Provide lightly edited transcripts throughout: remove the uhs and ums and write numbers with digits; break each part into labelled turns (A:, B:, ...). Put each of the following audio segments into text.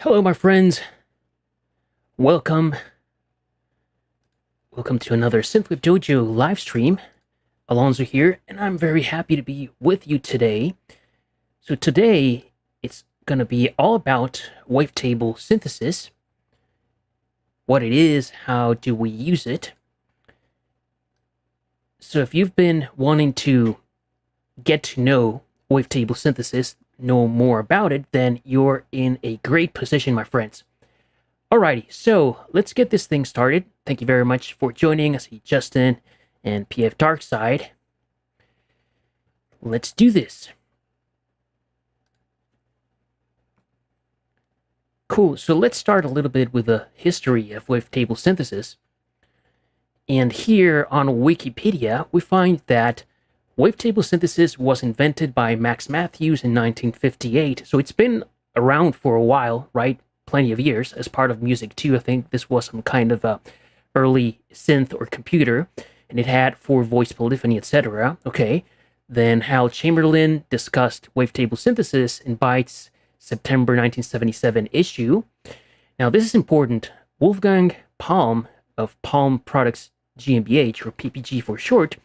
A: Hello, my friends. Welcome. Welcome to another Synthwave Dojo live stream. Alonso here, and I'm very happy to be with you today. So today, it's going to be all about wavetable synthesis. What it is, how do we use it. So if you've been wanting to get to know wavetable synthesis, know more about it, then you're in a great position, my friends. Alrighty, so let's get this thing started. Thank you very much for joining. I see Justin and PF Darkside. Let's do this. Cool, so let's start a little bit with a history of wavetable synthesis. And here on Wikipedia, we find that wavetable synthesis was invented by Max Matthews in 1958. So it's been around for a while, right? Plenty of years as part of music too. I think this was some kind of a early synth or computer, and it had 4-voice polyphony, etc. Okay, then Hal Chamberlain discussed wavetable synthesis in Bytes' September 1977 issue. Now this is important. Wolfgang Palm of Palm Products GmbH, or PPG for short,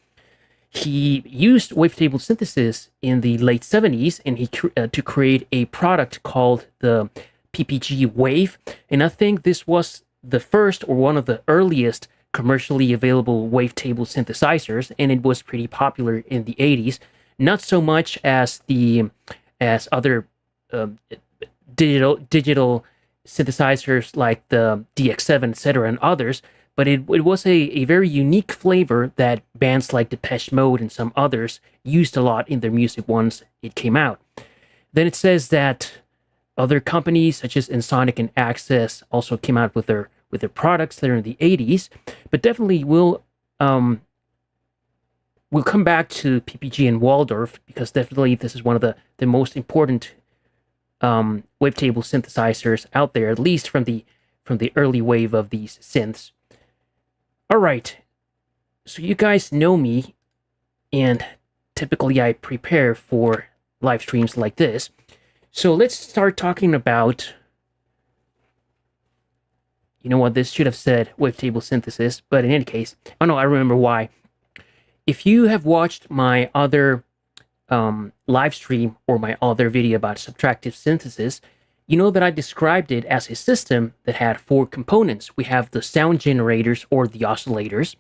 A: he used wavetable synthesis in the late 70s and to create a product called the PPG Wave, and I think this was the first or one of the earliest commercially available wavetable synthesizers, and it was pretty popular in the 80s. Not so much as other digital synthesizers like the DX7, etc., and others, but it was a very unique flavor that bands like Depeche Mode and some others used a lot in their music once it came out. Then it says that other companies such as Ensoniq and Access also came out with their products there in the 80s, but definitely we'll come back to PPG and Waldorf, because definitely this is one of the most important wavetable synthesizers out there, at least from the early wave of these synths. All right, so you guys know me, and typically I prepare for live streams like this. So let's start talking about, you know what, this should have said wavetable synthesis, but in any case, oh no, I remember why. If you have watched my other live stream or my other video about subtractive synthesis, you know that I described it as a system that had 4 components. We have the sound generators or the oscillators.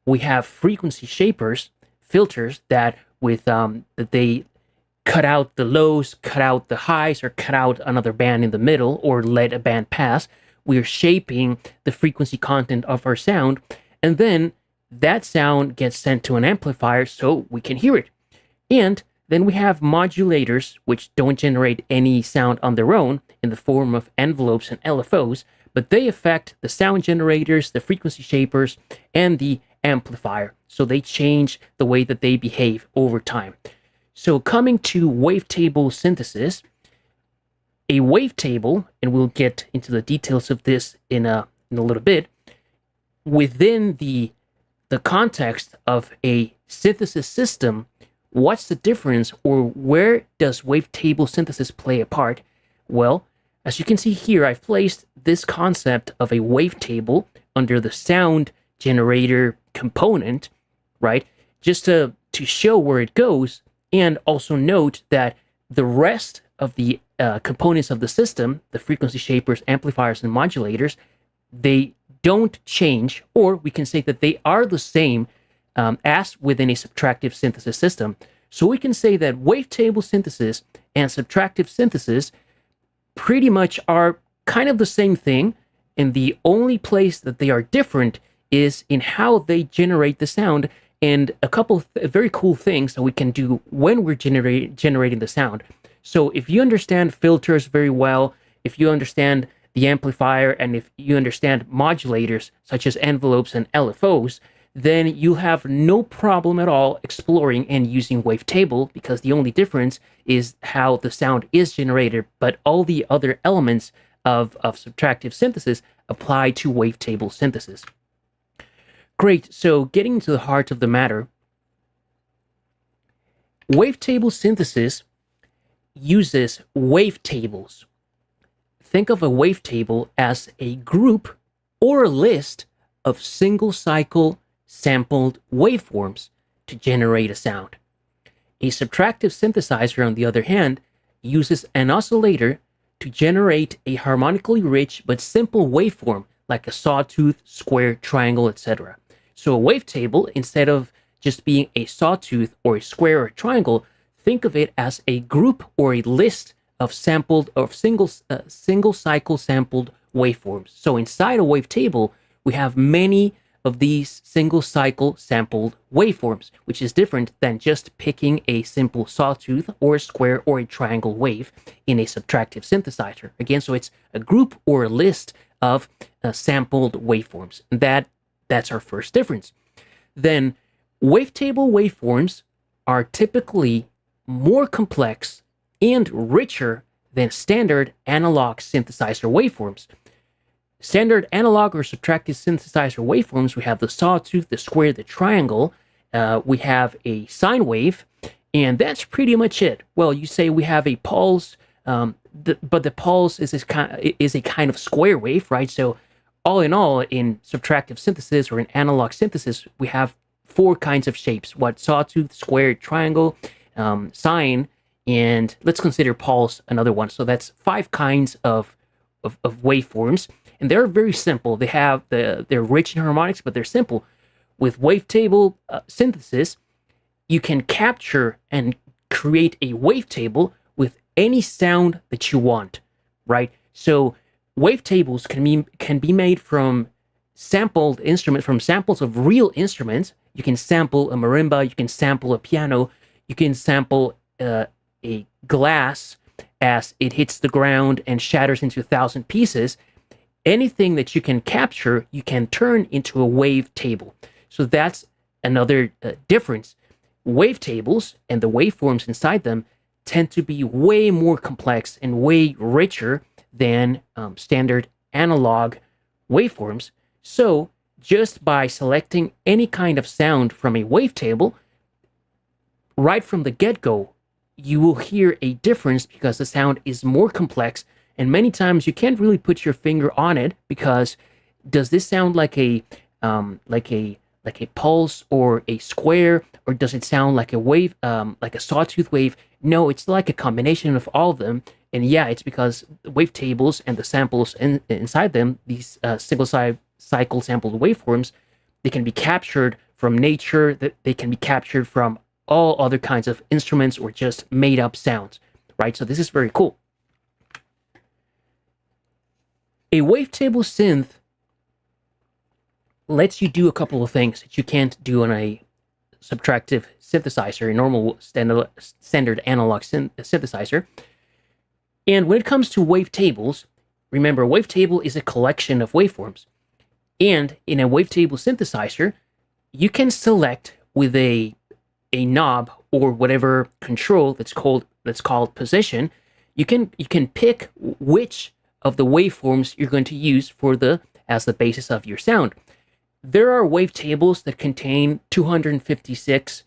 A: We have frequency shapers, filters that they cut out the lows, cut out the highs, or cut out another band in the middle, or let a band pass. We are shaping the frequency content of our sound, and then that sound gets sent to an amplifier so we can hear it. And then we have modulators, which don't generate any sound on their own in the form of envelopes and LFOs, but they affect the sound generators, the frequency shapers, and the amplifier. So they change the way that they behave over time. So coming to wavetable synthesis, a wavetable, and we'll get into the details of this in a little bit, within the context of a synthesis system, what's the difference, or where does wavetable synthesis play a part? Well, as you can see here, I've placed this concept of a wavetable under the sound generator component, right? Just to show where it goes, and also note that the rest of the components of the system, the frequency shapers, amplifiers, and modulators, they don't change, or we can say that they are the same as within a subtractive synthesis system. So we can say that wavetable synthesis and subtractive synthesis pretty much are kind of the same thing, and the only place that they are different is in how they generate the sound, and a couple of very cool things that we can do when we're generating the sound. So if you understand filters very well, if you understand the amplifier, and if you understand modulators such as envelopes and LFOs, then you'll have no problem at all exploring and using wavetable, because the only difference is how the sound is generated, but all the other elements of subtractive synthesis apply to wavetable synthesis. Great, so getting to the heart of the matter, wavetable synthesis uses wavetables. think of a wavetable as a group or a list of single cycle sampled waveforms to generate a sound. A subtractive synthesizer, on the other hand, uses an oscillator to generate a harmonically rich but simple waveform like a sawtooth, square, triangle, etc. So a wavetable, instead of just being a sawtooth or a square or a triangle, think of it as a group or a list of single cycle sampled waveforms. So inside a wavetable, we have many of these single cycle sampled waveforms, which is different than just picking a simple sawtooth or a square or a triangle wave in a subtractive synthesizer. Again, so it's a group or a list of sampled waveforms. That's our first difference. Then wavetable waveforms are typically more complex and richer than standard analog synthesizer waveforms. Standard analog or subtractive synthesizer waveforms, we have the sawtooth, the square, the triangle. We have a sine wave, and that's pretty much it. Well, you say we have a pulse, but the pulse is a kind of square wave, right? So all in all, in subtractive synthesis or in analog synthesis, we have four kinds of shapes: what sawtooth, square, triangle, sine, and let's consider pulse another one. So that's five kinds of waveforms. And they're very simple. They're rich in harmonics, but they're simple. With wavetable synthesis, you can capture and create a wavetable with any sound that you want, right? So wavetables can be made from sampled instruments, from samples of real instruments. You can sample a marimba, you can sample a piano, you can sample a glass as it hits the ground and shatters into 1,000 pieces. Anything that you can capture, you can turn into a wavetable. So that's another difference. Wavetables and the waveforms inside them tend to be way more complex and way richer than standard analog waveforms. So just by selecting any kind of sound from a wavetable, right from the get-go, you will hear a difference because the sound is more complex. And many times you can't really put your finger on it because does this sound like a pulse or a square, or does it sound like a wave, like a sawtooth wave? No, it's like a combination of all of them. And yeah, it's because wavetables and the samples inside them, these single cycle sampled waveforms, they can be captured from nature, that they can be captured from all other kinds of instruments or just made up sounds, right? So this is very cool. A wavetable synth lets you do a couple of things that you can't do on a subtractive synthesizer, a normal standard analog synthesizer. And when it comes to wavetables, remember, a wavetable is a collection of waveforms. And in a wavetable synthesizer, you can select with a knob or whatever control that's called position. You can pick which of the waveforms you're going to use as the basis of your sound. There are wavetables that contain 256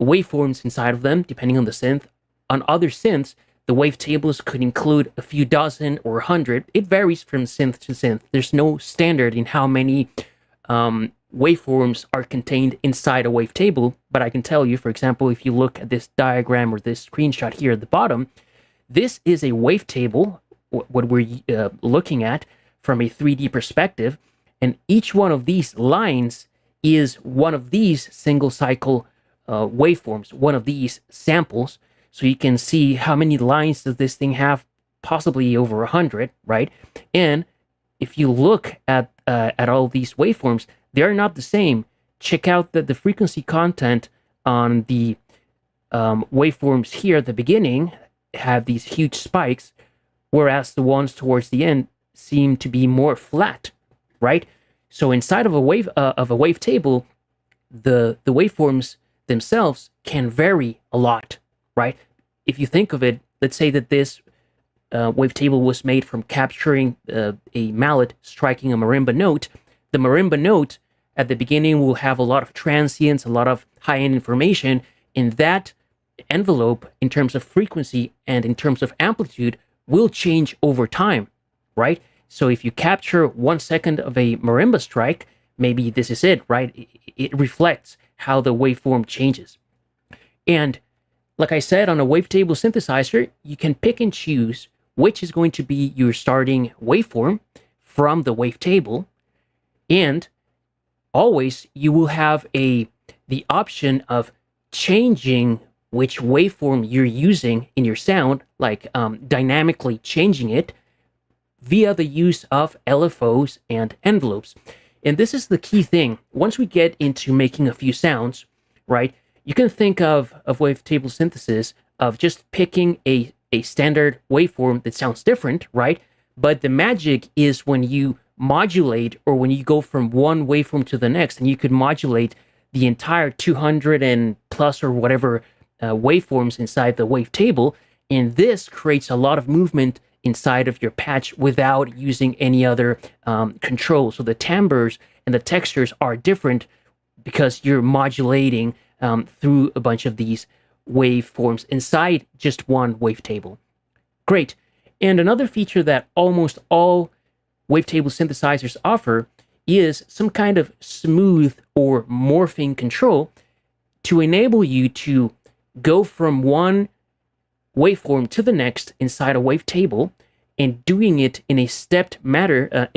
A: waveforms inside of them, depending on the synth. On other synths, the wavetables could include a few dozen or 100. It varies from synth to synth. There's no standard in how many waveforms are contained inside a wavetable, but I can tell you, for example, if you look at this diagram or this screenshot here at the bottom, this is a wavetable, what we're looking at from a 3D perspective, and each one of these lines is one of these single cycle waveforms, one of these samples. So you can see how many lines does this thing have, possibly over 100, right? And if you look at all these waveforms, they are not the same. Check out the frequency content on the waveforms here at the beginning have these huge spikes, whereas the ones towards the end seem to be more flat, right? So inside of a wavetable, the waveforms themselves can vary a lot, right? If you think of it, let's say that this wavetable was made from capturing a mallet striking a marimba note. The marimba note at the beginning will have a lot of transients, a lot of high-end information. In that envelope, in terms of frequency and in terms of amplitude, will change over time, right? So if you capture 1 second of a marimba strike, maybe this is it, right? It reflects how the waveform changes. And like I said, on a wavetable synthesizer, you can pick and choose which is going to be your starting waveform from the wavetable, and always you will have the option of changing which waveform you're using in your sound, like dynamically changing it via the use of LFOs and envelopes. And this is the key thing. Once we get into making a few sounds, right, you can think of wavetable synthesis of just picking a standard waveform that sounds different, right? But the magic is when you modulate, or when you go from one waveform to the next, and you could modulate the entire 200 and plus or whatever waveforms inside the wavetable, and this creates a lot of movement inside of your patch without using any other control. So the timbres and the textures are different because you're modulating through a bunch of these waveforms inside just one wavetable. Great. And another feature that almost all wavetable synthesizers offer is some kind of smooth or morphing control to enable you to go from one waveform to the next inside a wavetable, and doing it in a stepped manner,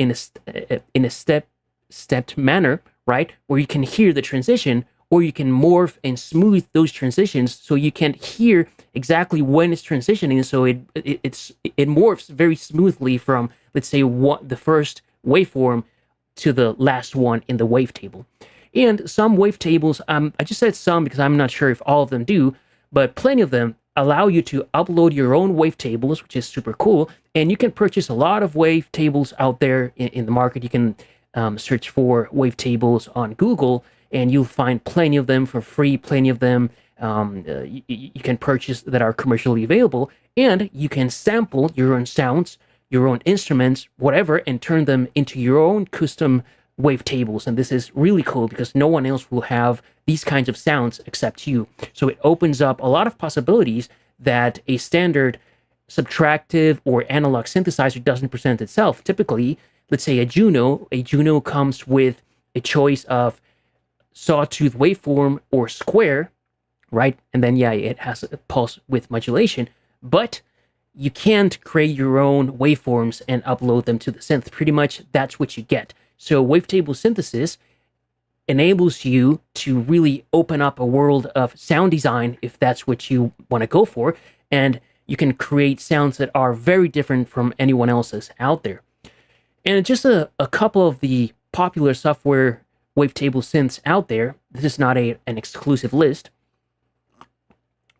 A: stepped manner, right, where you can hear the transition, or you can morph and smooth those transitions so you can hear exactly when it's transitioning. So it morphs very smoothly from, let's say, the first waveform to the last one in the wavetable. And some wavetables, I just said some because I'm not sure if all of them do, but plenty of them allow you to upload your own wavetables, which is super cool. And you can purchase a lot of wavetables out there in the market. You can search for wavetables on Google, and you'll find plenty of them for free, plenty of them you can purchase that are commercially available. And you can sample your own sounds, your own instruments, whatever, and turn them into your own custom wavetables. And this is really cool because no one else will have these kinds of sounds except you. So it opens up a lot of possibilities that a standard subtractive or analog synthesizer doesn't present itself. Typically, let's say a Juno comes with a choice of sawtooth waveform or square, right? And then, yeah, it has a pulse width modulation, but you can't create your own waveforms and upload them to the synth. Pretty much that's what you get. So wavetable synthesis enables you to really open up a world of sound design if that's what you want to go for, and you can create sounds that are very different from anyone else's out there. And just a couple of the popular software wavetable synths out there. This is not an exclusive list.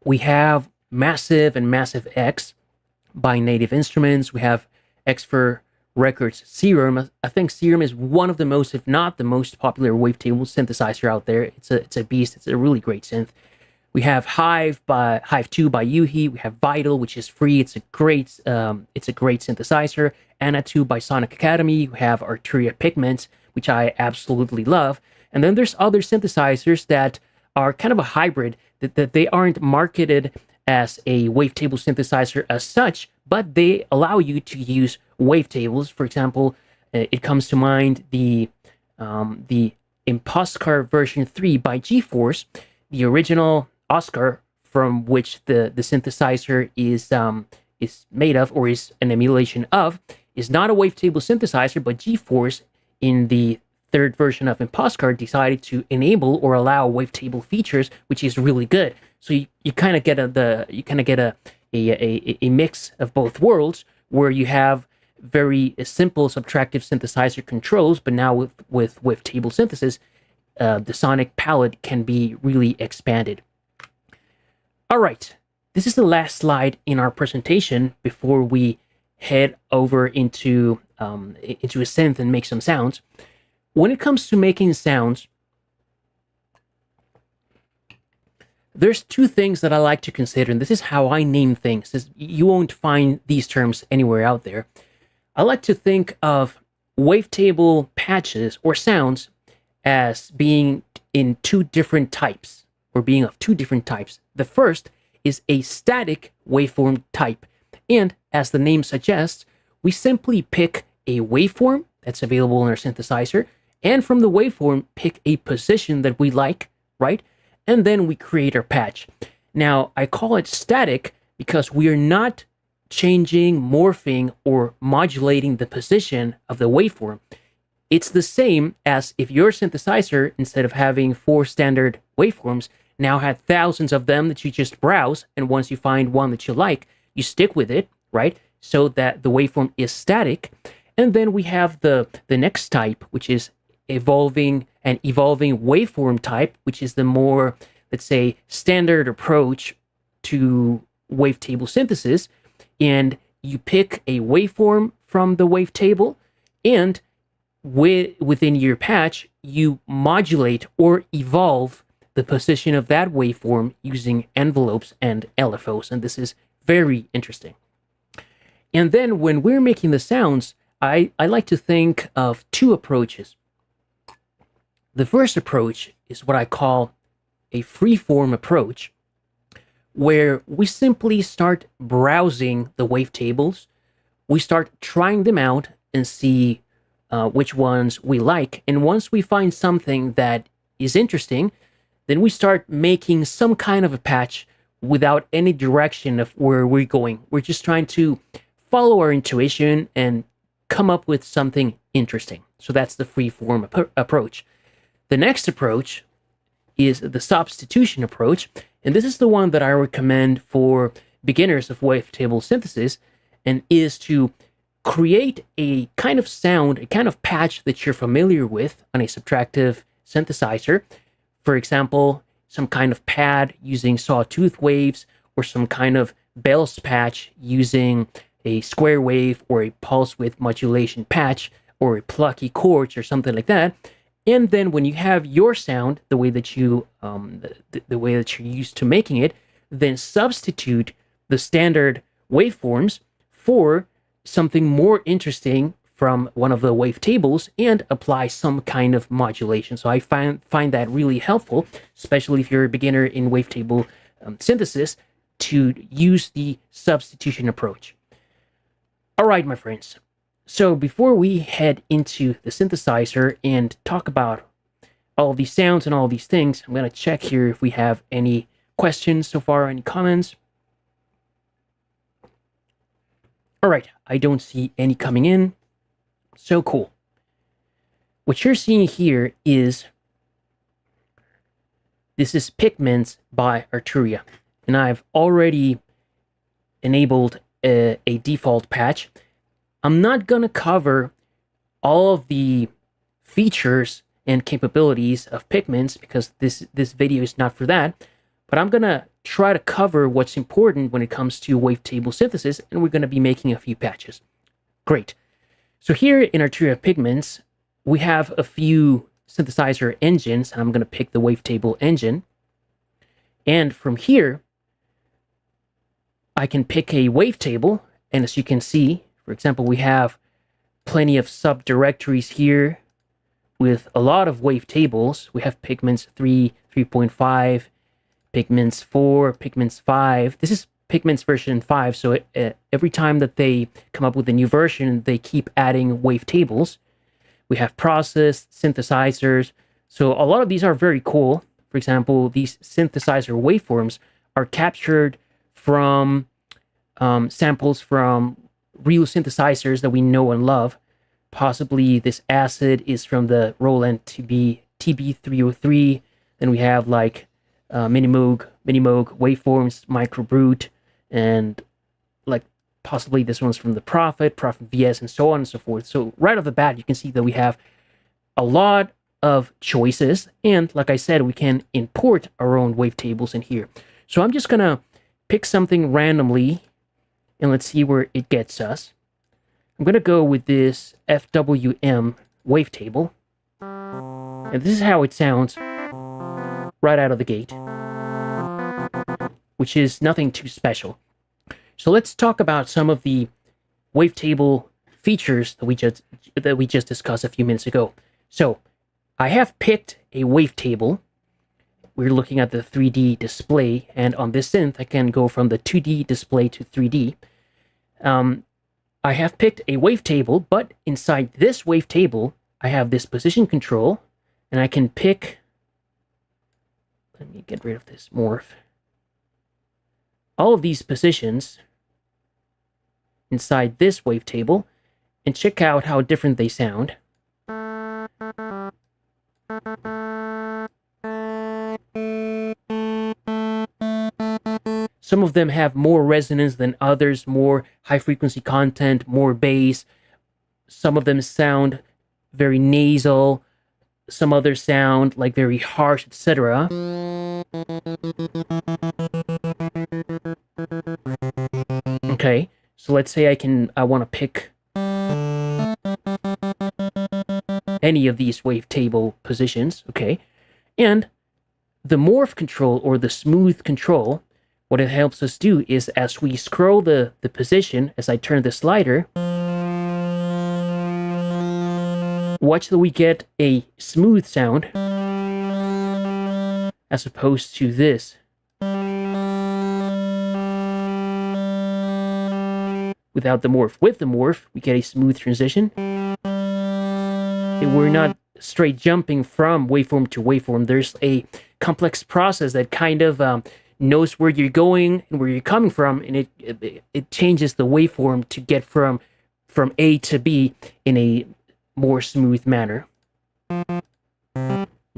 A: We have Massive and Massive X by Native Instruments. We have X for Records Serum. I think Serum is one of the most, if not the most popular wavetable synthesizer out there. It's a beast. It's a really great synth. We have Hive 2 by Yuhi. We have Vital, which is free. It's a great synthesizer. Anna 2 by Sonic Academy. We have Arturia Pigments, which I absolutely love. And then there's other synthesizers that are kind of a hybrid, that they aren't marketed as a wavetable synthesizer as such, but they allow you to use wavetables. For example, it comes to mind the Imposcar version 3 by GeForce. The original Oscar from which the synthesizer is made of, or is an emulation of, is not a wavetable synthesizer, but GeForce in the third version of Imposcar decided to enable or allow wavetable features, which is really good. So you kind of get a mix of both worlds, where you have very simple subtractive synthesizer controls, but now with wavetable synthesis, the sonic palette can be really expanded. All right, this is the last slide in our presentation before we head over into a synth and make some sounds. When it comes to making sounds, there's two things that I like to consider, and this is how I name things. You won't find these terms anywhere out there. I like to think of wavetable patches or sounds as being in two different types, or being of two different types. The first is a static waveform type, and as the name suggests, we simply pick a waveform that's available in our synthesizer, and from the waveform, pick a position that we like, right? And then we create our patch. Now, I call it static because we are not changing, morphing, or modulating the position of the waveform. It's the same as if your synthesizer, instead of having 4 standard waveforms, now had thousands of them that you just browse, and once you find one that you like, you stick with it, right? So that the waveform is static. And then we have the next type, which is evolving waveform type, which is the more, let's say, standard approach to wavetable synthesis. And you pick a waveform from the wavetable, and within your patch, you modulate or evolve the position of that waveform using envelopes and LFOs. And this is very interesting. And then when we're making the sounds, I like to think of 2 approaches. The first approach is what I call a freeform approach, where we simply start browsing the wavetables. We start trying them out and see which ones we like. And once we find something that is interesting, then we start making some kind of a patch without any direction of where we're going. We're just trying to follow our intuition and come up with something interesting. So that's the freeform approach. The next approach is the substitution approach, and this is the one that I recommend for beginners of wavetable synthesis, and is to create a kind of sound, a kind of patch that you're familiar with on a subtractive synthesizer. For example, some kind of pad using sawtooth waves, or some kind of bells patch using a square wave or a pulse width modulation patch, or a plucky chords or something like that. And then when you have your sound, the way that you the way that you're used to making it, then substitute the standard waveforms for something more interesting from one of the wavetables and apply some kind of modulation. So I find that really helpful, especially if you're a beginner in wavetable synthesis, to use the substitution approach. All right, my friends. So before we head into the synthesizer and talk about all of these sounds and all of these things, I'm going to check here if we have any questions so far, any comments. All right, I don't see any coming in. So cool. What you're seeing here is, this is Pigments by Arturia, and I've already enabled a default patch. I'm not gonna cover all of the features and capabilities of Pigments because this video is not for that, but I'm gonna try to cover what's important when it comes to wavetable synthesis, and we're gonna be making a few patches. Great. So here in Arturia Pigments, we have a few synthesizer engines, and I'm gonna pick the Wavetable engine. And from here, I can pick a wavetable, and as you can see, for example, we have plenty of subdirectories here with a lot of wavetables. We have Pigments 3, 3.5, Pigments 4, Pigments 5. This is Pigments version 5, so every time that they come up with a new version, they keep adding wavetables. We have processed synthesizers. So a lot of these are very cool. For example, these synthesizer waveforms are captured from samples from real synthesizers that we know and love. Possibly this acid is from the Roland TB303. Then we have like Minimoog waveforms, Microbrute, and like possibly this one's from the Prophet VS, and so on and so forth. So right off the bat, you can see that we have a lot of choices, and like I said, we can import our own wavetables in here. So I'm just gonna pick something randomly, and let's see where it gets us. I'm gonna go with this FWM wavetable, and this is how it sounds right out of the gate, which is nothing too special. So let's talk about some of the wavetable features that we just discussed a few minutes ago. So I have picked a wavetable. We're looking at the 3D display, and on this synth, I can go from the 2D display to 3D. I have picked a wavetable, but inside this wavetable, I have this position control, and I can pick... Let me get rid of this morph. All of these positions inside this wavetable, and check out how different they sound. Some of them have more resonance than others, more high-frequency content, more bass. Some of them sound very nasal. Some others sound like very harsh, etc. Okay, so let's say I want to pick any of these wavetable positions, okay? And the morph control, or the smooth control, what it helps us do is, as we scroll the position, as I turn the slider, watch that we get a smooth sound, as opposed to this. Without the morph. With the morph, we get a smooth transition. We're not straight jumping from waveform to waveform. There's a complex process that kind of knows where you're going and where you're coming from, and it changes the waveform to get from A to B in a more smooth manner.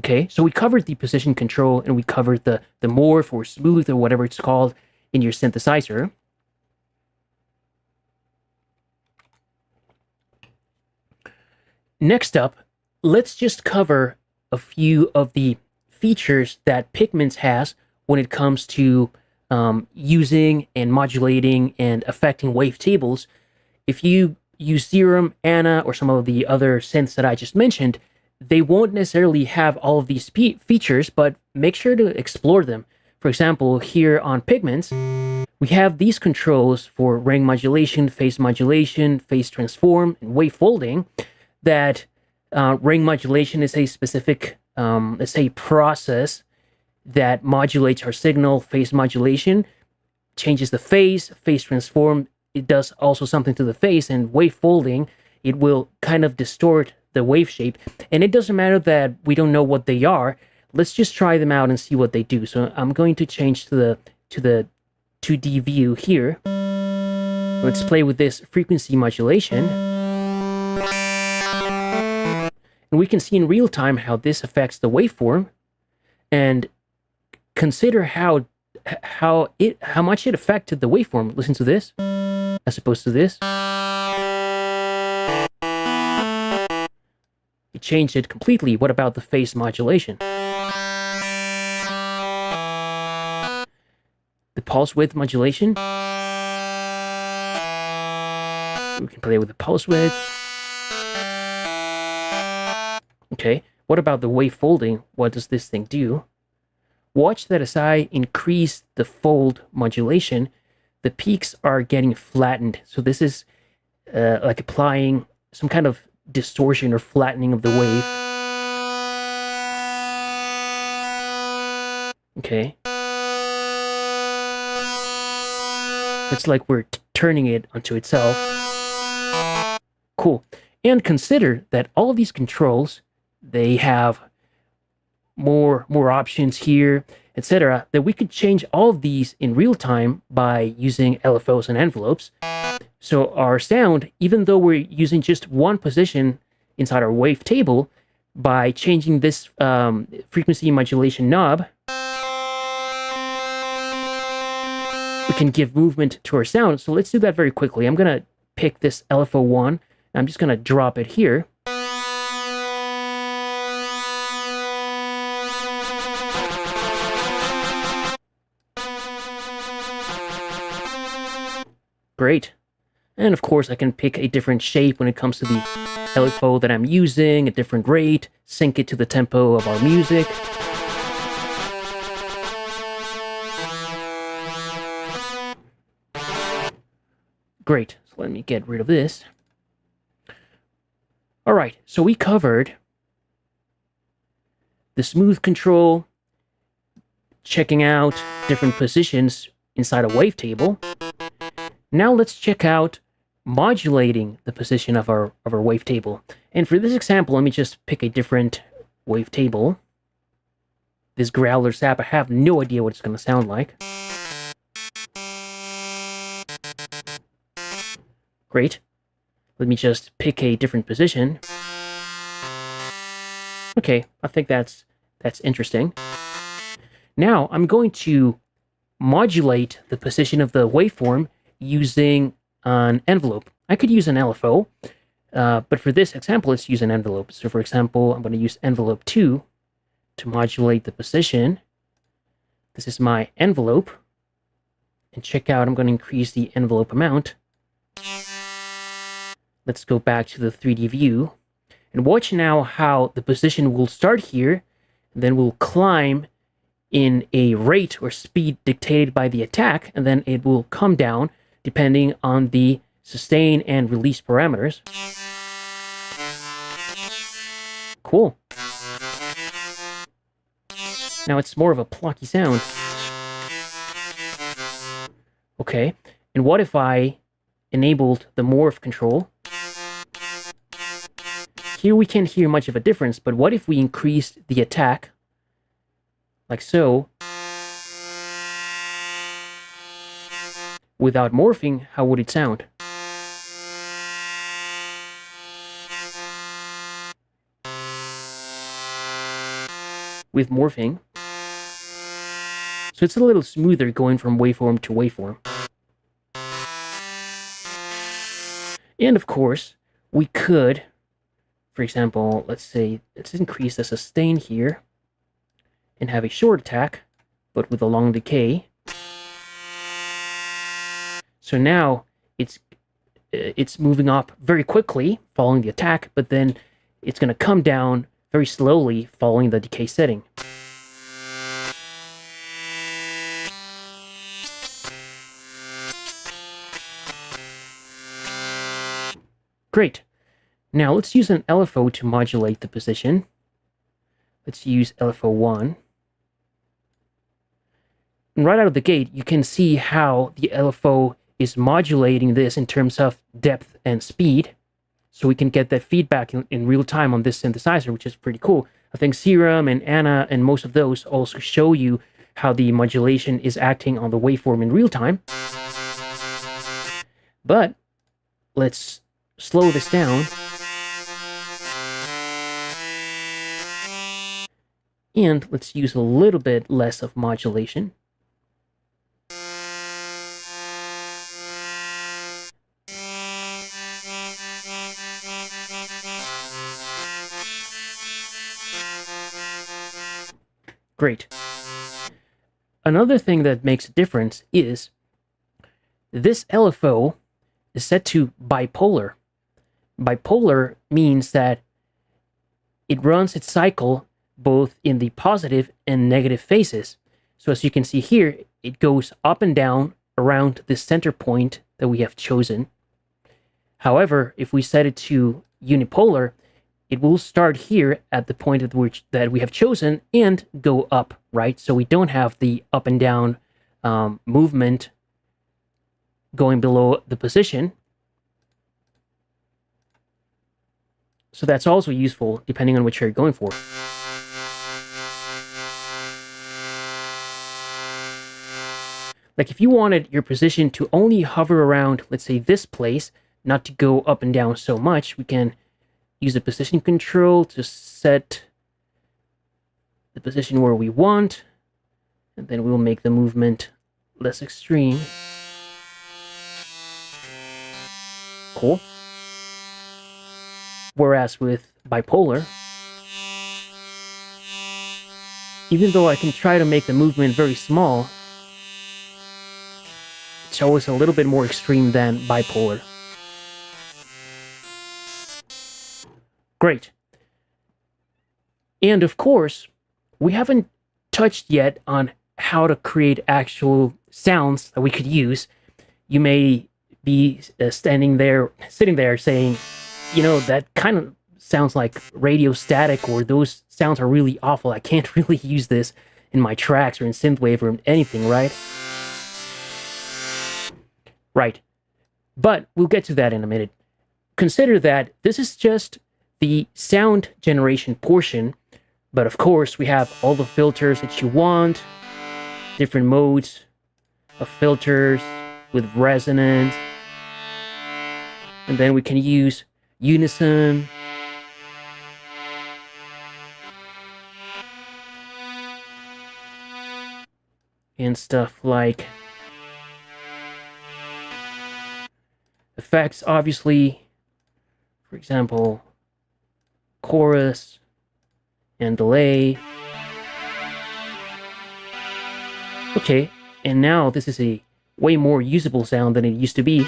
A: Okay, so we covered the position control, and we covered the morph or smooth or whatever it's called in your synthesizer. Next up, let's just cover a few of the features that Pigments has when it comes to using and modulating and affecting wavetables. If you use Serum, Anna, or some of the other synths that I just mentioned, they won't necessarily have all of these features, but make sure to explore them. For example, here on Pigments, we have these controls for ring modulation, phase transform, and wave folding. That ring modulation is a specific, let's say, process that modulates our signal. Phase modulation changes the phase transform, it does also something to the phase, and wave folding, it will kind of distort the wave shape. And it doesn't matter that we don't know what they are. Let's just try them out and see what they do. So I'm going to change to the 2D view here. Let's play with this frequency modulation. And we can see in real time how this affects the waveform, and consider how much it affected the waveform. Listen to this, as opposed to this. It changed it completely. What about the phase modulation? The pulse width modulation. We can play with the pulse width. Okay, what about the wave folding? What does this thing do? Watch that as I increase the fold modulation, the peaks are getting flattened. So this is like applying some kind of distortion or flattening of the wave. Okay. It's like we're turning it onto itself. Cool. And consider that all of these controls, they have more options here, etc., that we could change all of these in real time by using LFOs and envelopes. So our sound, even though we're using just one position inside our wavetable, by changing this frequency modulation knob, we can give movement to our sound. So let's do that very quickly. I'm going to pick this LFO1, and I'm just going to drop it here. Great. And of course, I can pick a different shape when it comes to the LFO that I'm using, a different rate, sync it to the tempo of our music. Great. So let me get rid of this. All right, so we covered the smooth control, checking out different positions inside a wavetable. Now let's check out modulating the position of our wavetable. And for this example, let me just pick a different wavetable. This growler sap, I have no idea what it's going to sound like. Great. Let me just pick a different position. Okay, I think that's interesting. Now, I'm going to modulate the position of the waveform using an envelope. I could use an LFO, but for this example, let's use an envelope. So for example, I'm going to use envelope 2 to modulate the position. This is my envelope. And check out, I'm going to increase the envelope amount. Let's go back to the 3D view. And watch now how the position will start here, and then will climb in a rate or speed dictated by the attack, and then it will come down depending on the sustain and release parameters. Cool. Now it's more of a plucky sound. Okay, and what if I enabled the morph control? Here we can't hear much of a difference, but what if we increased the attack, like so? Without morphing, how would it sound? With morphing. So it's a little smoother going from waveform to waveform. And of course, we could, for example, let's increase the sustain here and have a short attack, but with a long decay. So now it's moving up very quickly following the attack, but then it's going to come down very slowly following the decay setting. Great. Now let's use an LFO to modulate the position. Let's use LFO 1. And right out of the gate, you can see how the LFO is modulating this in terms of depth and speed. So we can get that feedback in real time on this synthesizer, which is pretty cool. I think Serum and Anna and most of those also show you how the modulation is acting on the waveform in real time. But let's slow this down. And let's use a little bit less of modulation. Great. Another thing that makes a difference is this LFO is set to bipolar. Bipolar means that it runs its cycle both in the positive and negative phases. So as you can see here, it goes up and down around the center point that we have chosen. However, if we set it to unipolar, it will start here at the point at which that we have chosen and go up, right? So we don't have the up and down movement going below the position. So that's also useful depending on which you're going for. Like if you wanted your position to only hover around, let's say this place, not to go up and down so much, we can use the position control to set the position where we want, and then we'll make the movement less extreme. Cool. Whereas with bipolar, even though I can try to make the movement very small, it's always a little bit more extreme than bipolar. Great. And of course, we haven't touched yet on how to create actual sounds that we could use. You may be sitting there saying, you know, that kind of sounds like radio static, or those sounds are really awful. I can't really use this in my tracks or in Synthwave or anything, right? Right. But we'll get to that in a minute. Consider that this is just the sound generation portion, but of course we have all the filters that you want, different modes of filters with resonance, and then we can use unison, and stuff like effects, obviously. For example, chorus and delay. Okay, and now this is a way more usable sound than it used to be.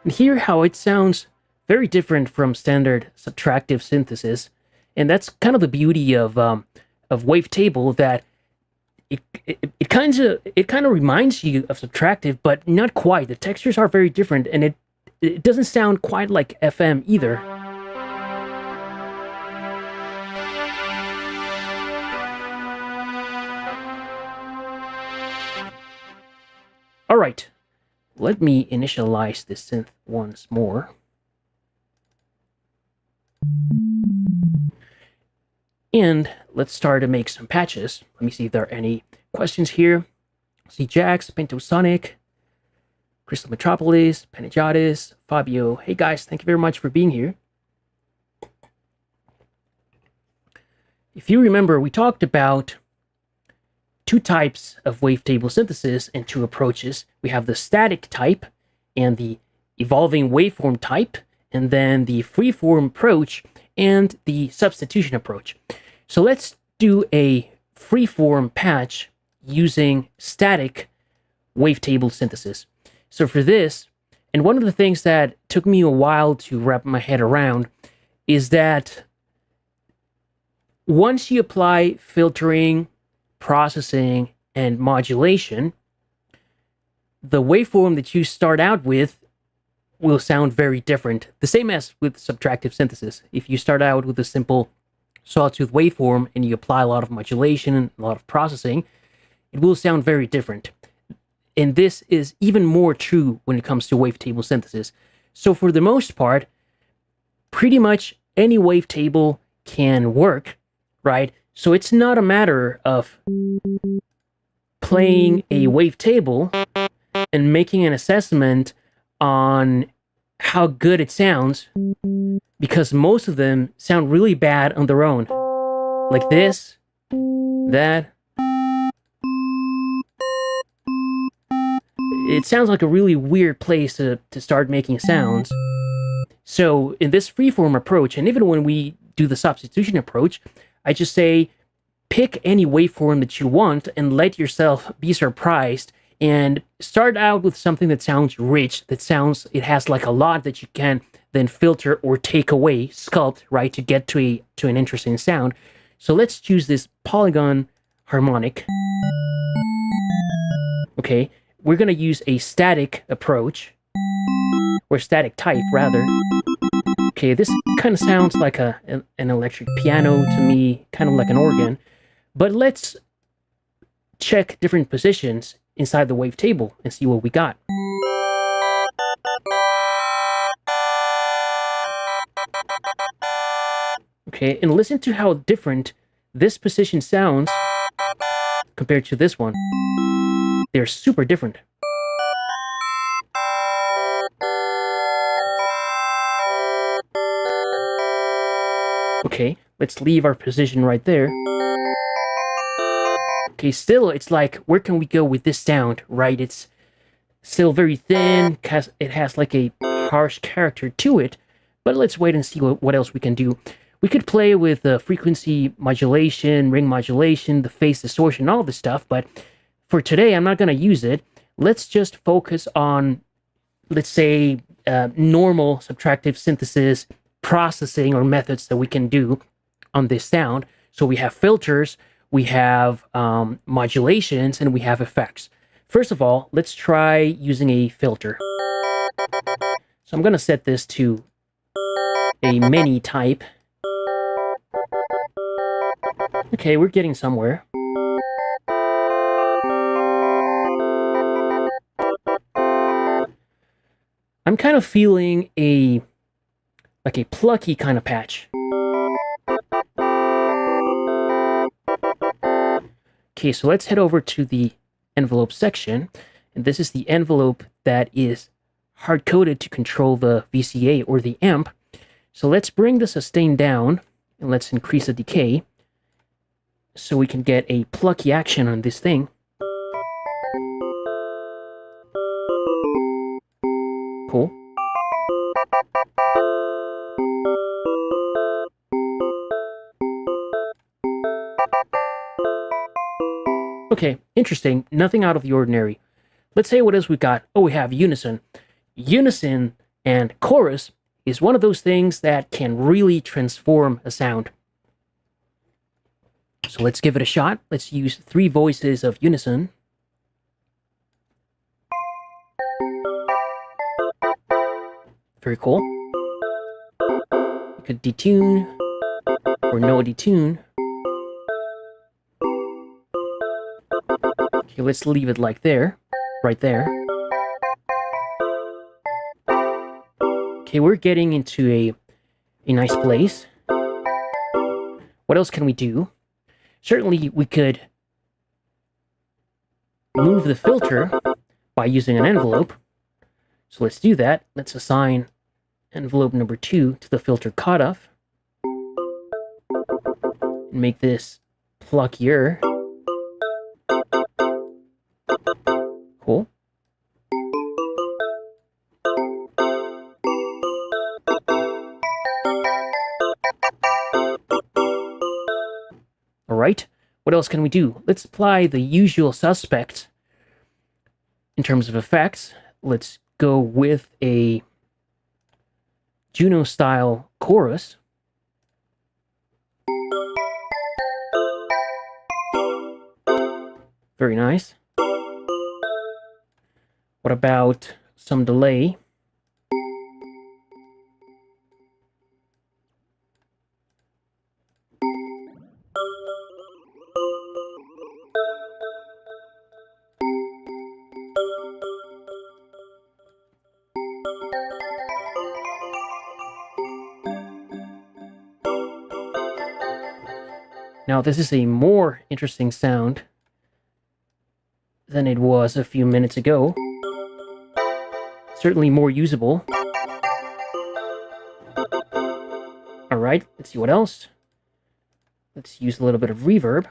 A: And hear how it sounds very different from standard subtractive synthesis, and that's kind of the beauty of Wavetable, that it kind of reminds you of subtractive, but not quite. The textures are very different, and it doesn't sound quite like FM either. All right. Let me initialize this synth once more. And let's start to make some patches. Let me see if there are any questions here. See Jax, Pentosonic, Crystal Metropolis, Panagiotis, Fabio. Hey guys, thank you very much for being here. If you remember, we talked about two types of wavetable synthesis and two approaches. We have the static type and the evolving waveform type, and then the freeform approach and the substitution approach. So let's do a freeform patch using static wavetable synthesis. So for this, and one of the things that took me a while to wrap my head around is that once you apply filtering, processing, and modulation, the waveform that you start out with will sound very different. The same as with subtractive synthesis. If you start out with a simple sawtooth waveform and you apply a lot of modulation and a lot of processing, it will sound very different. And this is even more true when it comes to wavetable synthesis. So for the most part, pretty much any wavetable can work, right? So it's not a matter of playing a wavetable and making an assessment on how good it sounds, because most of them sound really bad on their own. Like this, that. It sounds like a really weird place to start making sounds. So in this freeform approach, and even when we do the substitution approach, I just say, pick any waveform that you want and let yourself be surprised, and start out with something that sounds rich, it has like a lot that you can then filter or take away, sculpt, right, to get to an interesting sound. So let's choose this polygon harmonic. Okay, we're gonna use a static approach, or static type rather. Okay, this kind of sounds like an electric piano to me, kind of like an organ. But let's check different positions inside the wavetable and see what we got. Okay, and listen to how different this position sounds compared to this one. They're super different. Okay, let's leave our position right there. Okay, still, it's like, where can we go with this sound, right? It's still very thin, it has like a harsh character to it, but let's wait and see what else we can do. We could play with the frequency modulation, ring modulation, the phase distortion, all this stuff, but for today, I'm not going to use it. Let's just focus on, let's say, normal subtractive synthesis processing or methods that we can do on this sound. So we have filters, we have modulations, and we have effects. First of all, let's try using a filter. So I'm going to set this to a mini type. Okay, we're getting somewhere. I'm kind of feeling like a plucky kind of patch. Okay, so let's head over to the envelope section. And this is the envelope that is hard-coded to control the VCA or the amp. So let's bring the sustain down and let's increase the decay so we can get a plucky action on this thing. Cool. Okay, interesting. Nothing out of the ordinary. Let's say what else we got. Oh, we have unison. Unison and chorus is one of those things that can really transform a sound. So let's give it a shot. Let's use 3 voices of unison. Very cool. You could detune or no detune. Okay, let's leave it like there, right there. Okay, we're getting into a nice place. What else can we do? Certainly, we could move the filter by using an envelope. So let's do that. Let's assign envelope number 2 to the filter cutoff. And make this pluckier. Cool. All right. What else can we do? Let's apply the usual suspects in terms of effects. Let's go with a Juno-style chorus. Very nice. What about some delay? Now, this is a more interesting sound than it was a few minutes ago. Certainly more usable. Alright, let's see what else. Let's use a little bit of reverb.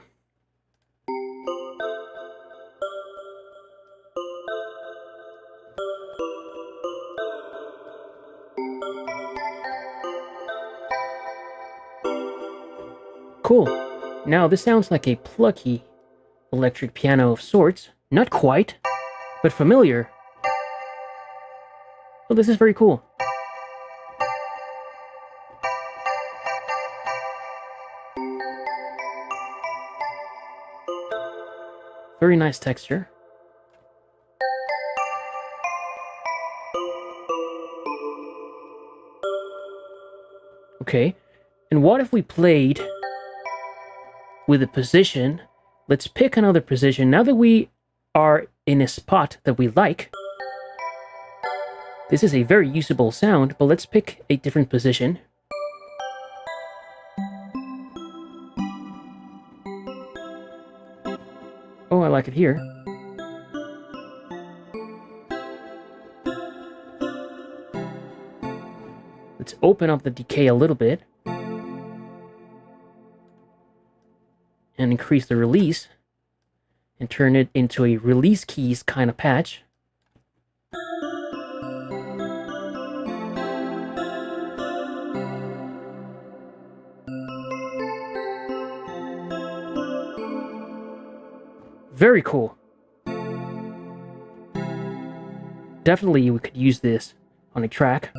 A: Cool. Now, this sounds like a plucky electric piano of sorts. Not quite, but familiar. Oh, this is very cool. Very nice texture. Okay, and what if we played with a position? Let's pick another position. Now that we are in a spot that we like, this is a very usable sound, but let's pick a different position. Oh, I like it here. Let's open up the decay a little bit. And increase the release. And turn it into a release keys kind of patch. Very cool. Definitely we could use this on a track.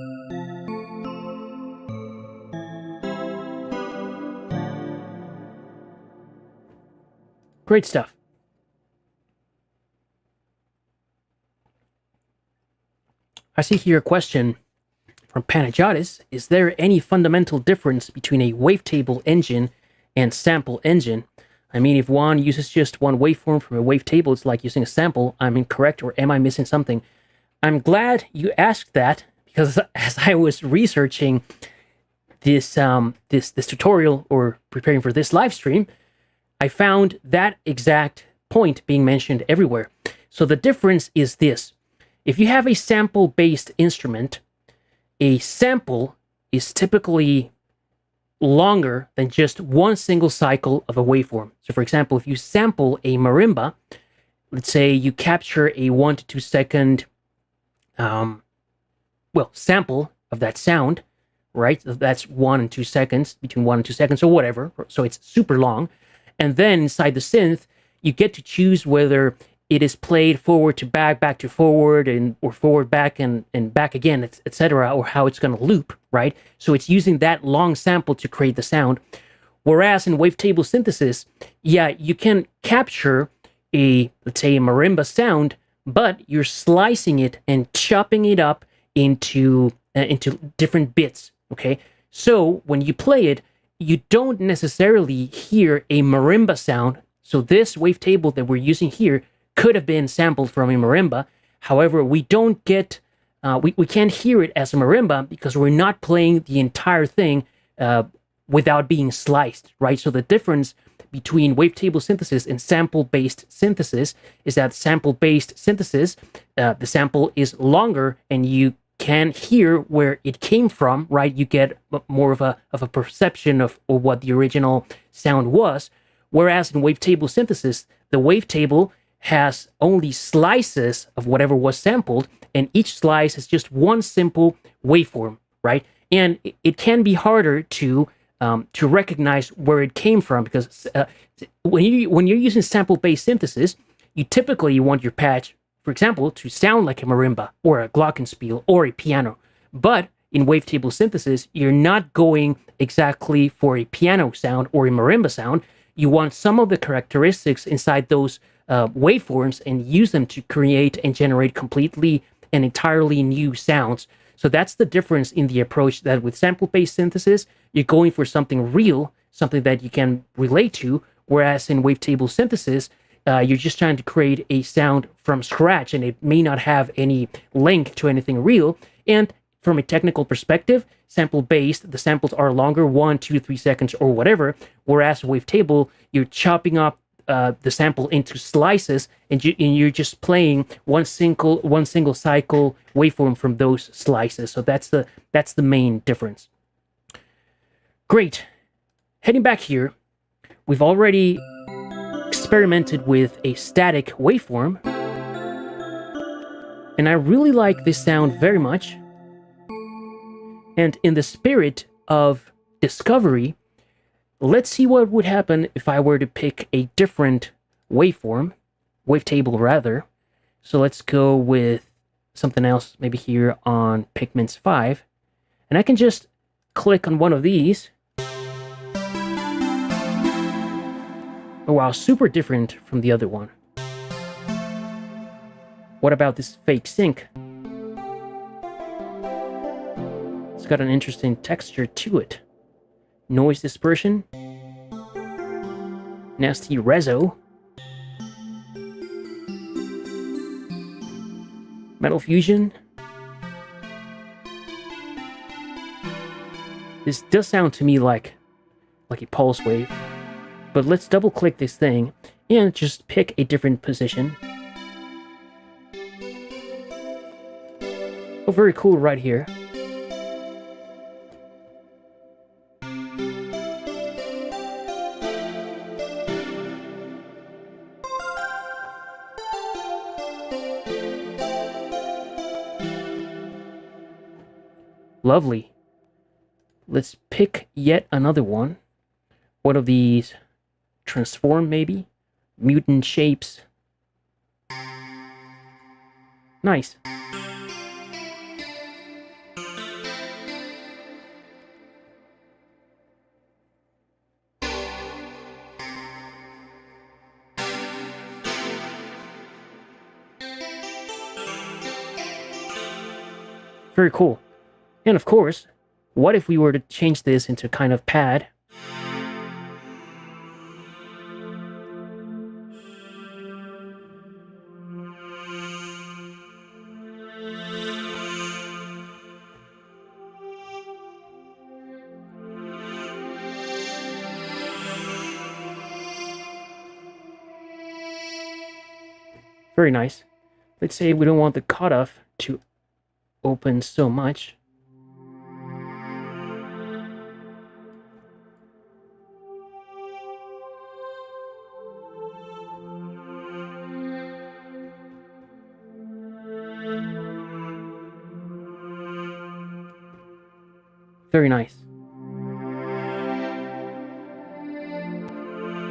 A: Great stuff. I see here a question from Panagiotis. Is there any fundamental difference between a wavetable engine and sample engine? I mean, if one uses just one waveform from a wavetable, it's like using a sample. I'm incorrect, or am I missing something? I'm glad you asked that, because as I was researching this this tutorial or preparing for this live stream, I found that exact point being mentioned everywhere. So the difference is this: if you have a sample-based instrument, a sample is typically longer than just one single cycle of a waveform. So for example, if you sample a marimba, let's say you capture a 1 to 2 second sample of that sound, right? That's 1 and 2 seconds, between 1 and 2 seconds or whatever. So it's super long. And then inside the synth, you get to choose whether it is played forward to back, back to forward, and or forward back and back again, etc., or how it's going to loop, right? So it's using that long sample to create the sound. Whereas in wavetable synthesis, yeah, you can capture let's say a marimba sound, but you're slicing it and chopping it up into different bits, okay? So when you play it, you don't necessarily hear a marimba sound. So this wavetable that we're using here could have been sampled from a marimba. However, we don't get, we can't hear it as a marimba because we're not playing the entire thing without being sliced, right? So the difference between wavetable synthesis and sample-based synthesis is that sample-based synthesis, the sample is longer and you can hear where it came from, right? You get more of a perception of what the original sound was. Whereas in wavetable synthesis, the wavetable has only slices of whatever was sampled, and each slice is just one simple waveform, right? And it can be harder to recognize where it came from, because when you're using sample-based synthesis, you typically want your patch, for example, to sound like a marimba or a glockenspiel or a piano. But in wavetable synthesis, you're not going exactly for a piano sound or a marimba sound. You want some of the characteristics inside those waveforms and use them to create and generate completely and entirely new sounds. So that's the difference in the approach, that with sample-based synthesis, you're going for something real, something that you can relate to, whereas in wavetable synthesis, you're just trying to create a sound from scratch, and it may not have any link to anything real. And from a technical perspective, sample-based, the samples are longer, 1, 2, 3 seconds or whatever, whereas wavetable, you're chopping up the sample into slices, and you're just playing one single cycle waveform from those slices. So that's the main difference. Great. Heading back here, we've already experimented with a static waveform, and I really like this sound very much. And in the spirit of discovery, let's see what would happen if I were to pick a different wavetable rather. So let's go with something else, maybe here on Pigments 5. And I can just click on one of these. Oh wow, super different from the other one. What about this fake sync? It's got an interesting texture to it. Noise dispersion, nasty reso, metal fusion. This does sound to me like a pulse wave, but let's double click this thing and just pick a different position. Oh, very cool right here. Lovely. Let's pick yet another one. One of these transform, maybe? Mutant shapes. Nice. Very cool. And of course, what if we were to change this into kind of pad? Very nice. Let's say we don't want the cutoff to open so much. Very nice.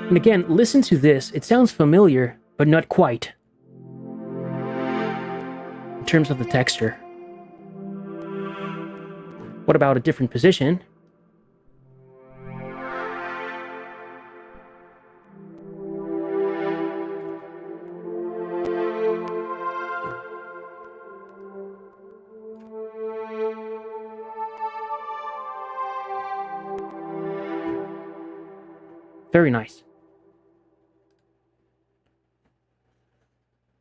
A: And again, listen to this. It sounds familiar, but not quite. In terms of the texture. What about a different position? Very nice.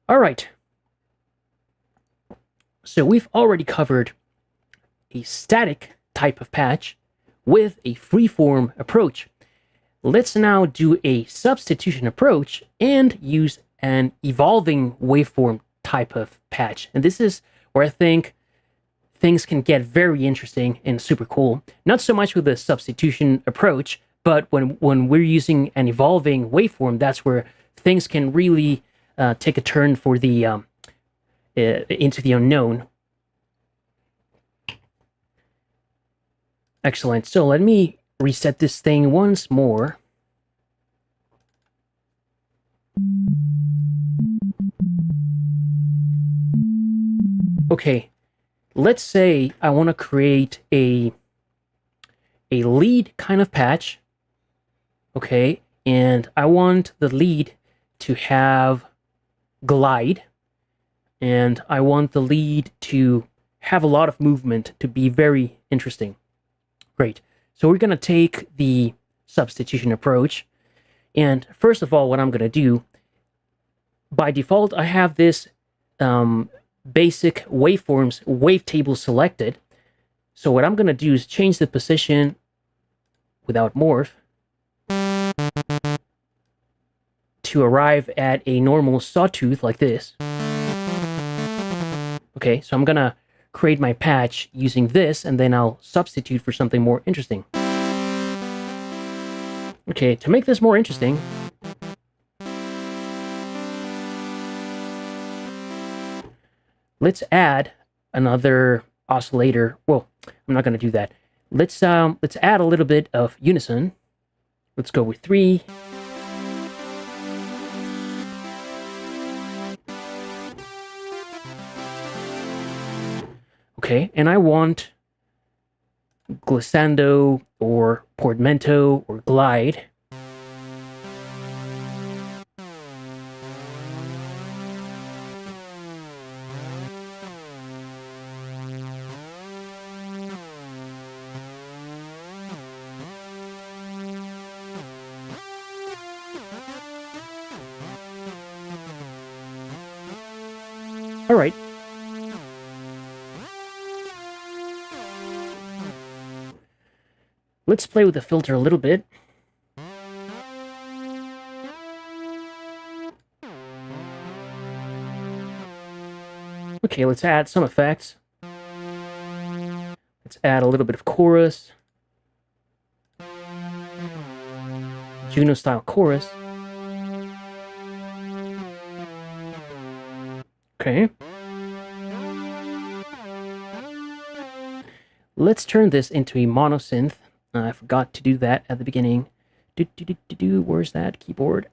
A: All right. So we've already covered a static type of patch with a freeform approach. Let's now do a substitution approach and use an evolving waveform type of patch. And this is where I think things can get very interesting and super cool. Not so much with the substitution approach, but when we're using an evolving waveform, that's where things can really take a turn for the into the unknown. Excellent. So let me reset this thing once more. Okay, let's say I want to create a lead kind of patch. Okay, and I want the lead to have glide, and I want the lead to have a lot of movement, to be very interesting. Great. So we're going to take the substitution approach, and first of all, what I'm going to do, by default, I have this basic waveforms wavetable selected. So what I'm going to do is change the position without morph to arrive at a normal sawtooth like this. Okay, so I'm gonna create my patch using this, and then I'll substitute for something more interesting. Okay, to make this more interesting, let's add another oscillator. Well, I'm not gonna do that. Let's add a little bit of unison. Let's go with 3. Okay, and I want glissando or portamento or glide. All right. Let's play with the filter a little bit. Okay, let's add some effects. Let's add a little bit of chorus. Juno style chorus. Okay. Let's turn this into a monosynth. I forgot to do that at the beginning. Where's that keyboard?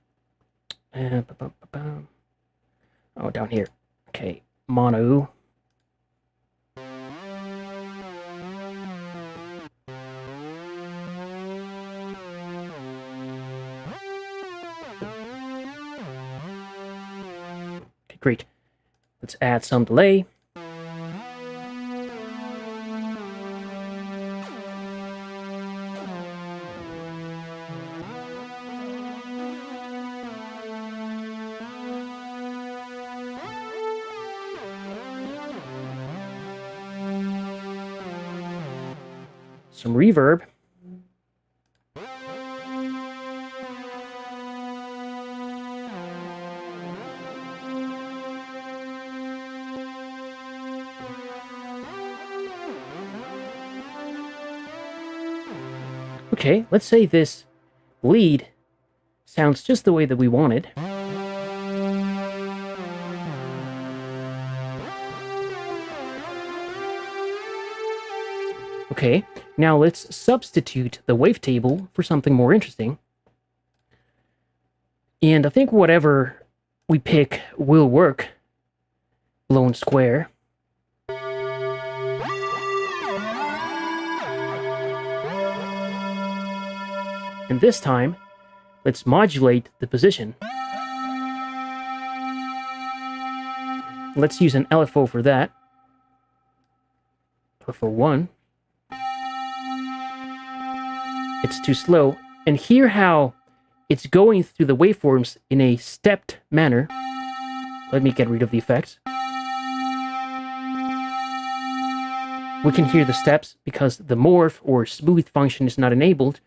A: Oh, down here. Okay, mono. Okay, great. Let's add some delay. some reverb. Okay, let's say this lead sounds just the way that we want it. Okay, now let's substitute the wavetable for something more interesting. And I think whatever we pick will work. Blown square. And this time, let's modulate the position. Let's use an LFO for that. LFO 1. It's too slow. And hear how it's going through the waveforms in a stepped manner. Let me get rid of the effects. We can hear the steps because the morph or smooth function is not enabled.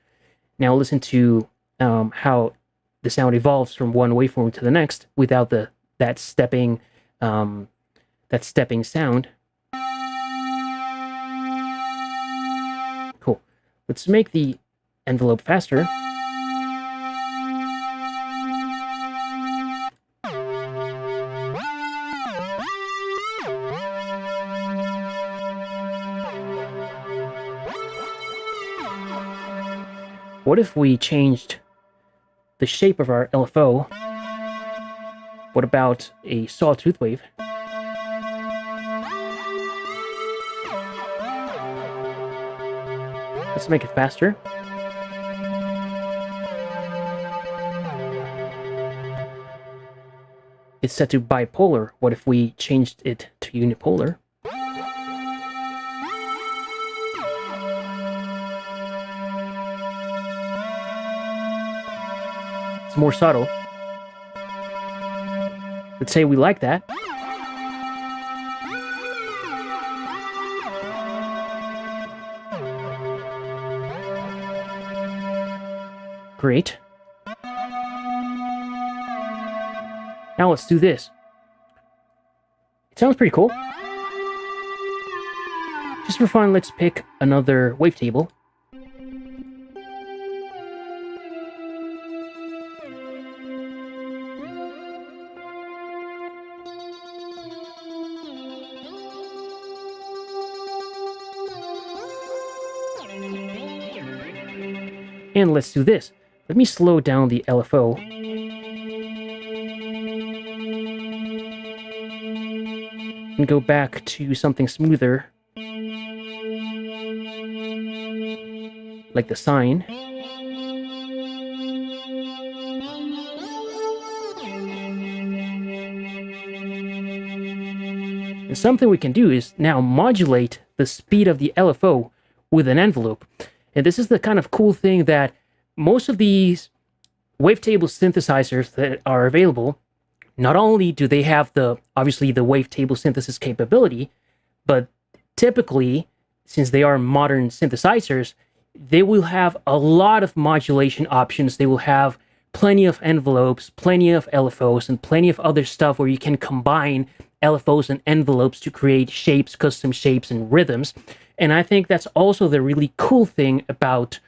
A: Now listen to how the sound evolves from one waveform to the next without that stepping sound. Cool. Let's make the envelope faster. What if we changed the shape of our LFO? What about a sawtooth wave? Let's make it faster. It's set to bipolar. What if we changed it to unipolar? It's more subtle. Let's say we like that. Great. Now let's do this. It sounds pretty cool. Just for fun, let's pick another wavetable. And let's do this. Let me slow down the LFO. And go back to something smoother. Like the sine. And something we can do is now modulate the speed of the LFO with an envelope. And this is the kind of cool thing that most of these wavetable synthesizers that are available, not only do they have obviously the wavetable synthesis capability, but typically, since they are modern synthesizers, they will have a lot of modulation options. They will have plenty of envelopes, plenty of LFOs, and plenty of other stuff where you can combine LFOs and envelopes to create shapes, custom shapes, and rhythms. And I think that's also the really cool thing about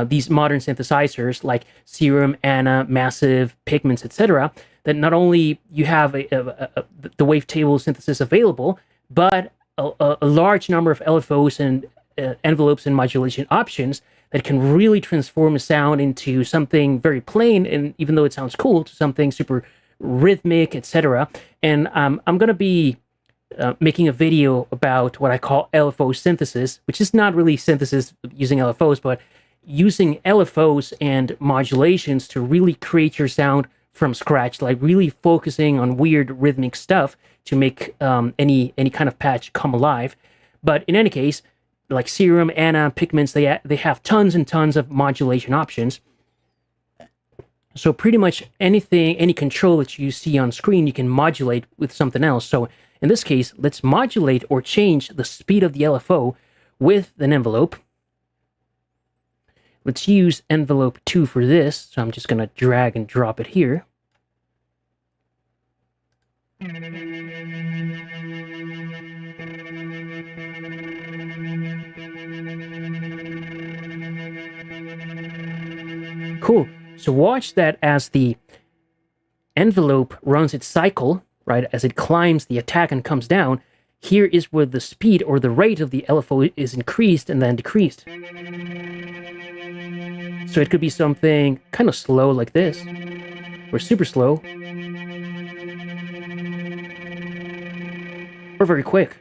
A: these modern synthesizers like Serum, Anna, Massive, Pigments, etc. That not only you have the wavetable synthesis available, but a large number of LFOs and envelopes and modulation options that can really transform a sound into something very plain, and even though it sounds cool, to something super rhythmic, etc. And I'm going to be making a video about what I call LFO synthesis, which is not really synthesis using LFOs, but using LFOs and modulations to really create your sound from scratch, like really focusing on weird rhythmic stuff to make any kind of patch come alive. But in any case, like Serum, Anna, Pigments, they have tons and tons of modulation options. So pretty much anything, any control that you see on screen, you can modulate with something else. So in this case, let's modulate or change the speed of the LFO with an envelope. Let's use envelope 2 for this. So I'm just going to drag and drop it here. Cool. So watch that as the envelope runs its cycle, right? As it climbs the attack and comes down, here is where the speed or the rate of the LFO is increased and then decreased. So it could be something kind of slow like this, or super slow, or very quick,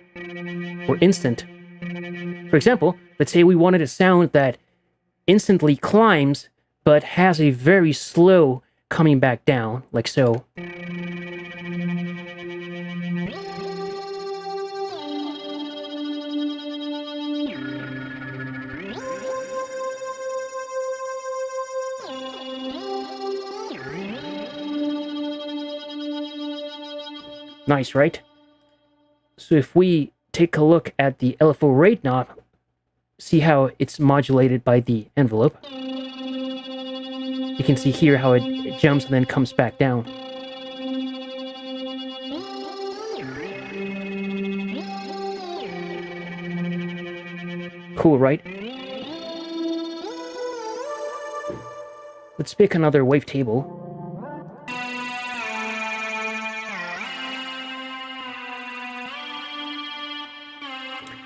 A: or instant. For example, let's say we wanted a sound that instantly climbs, but has a very slow coming back down, like so. Nice, right? So if we take a look at the LFO rate knob, see how it's modulated by the envelope. You can see here how it jumps and then comes back down. Cool, right? Let's pick another wavetable.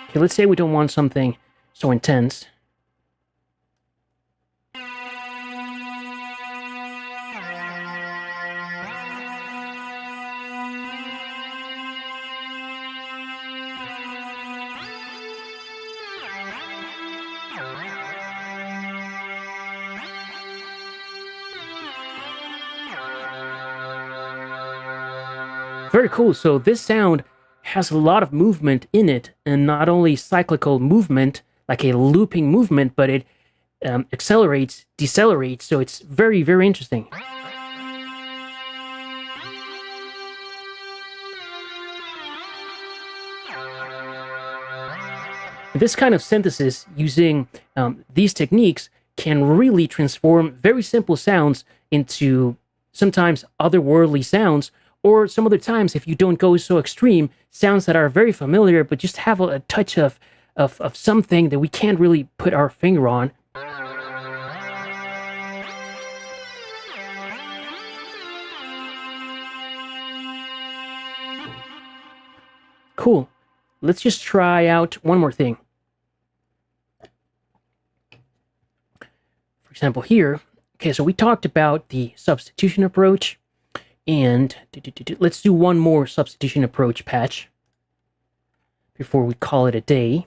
A: Okay, let's say we don't want something so intense. Very cool. So this sound has a lot of movement in it, and not only cyclical movement, like a looping movement, but it accelerates, decelerates, so it's very, very interesting. This kind of synthesis using these techniques can really transform very simple sounds into sometimes otherworldly sounds, or some other times, if you don't go so extreme, sounds that are very familiar but just have a touch of something that we can't really put our finger on. Cool. Let's just try out one more thing. For example, here, okay, so we talked about the substitution approach, and let's do one more substitution approach patch before we call it a day.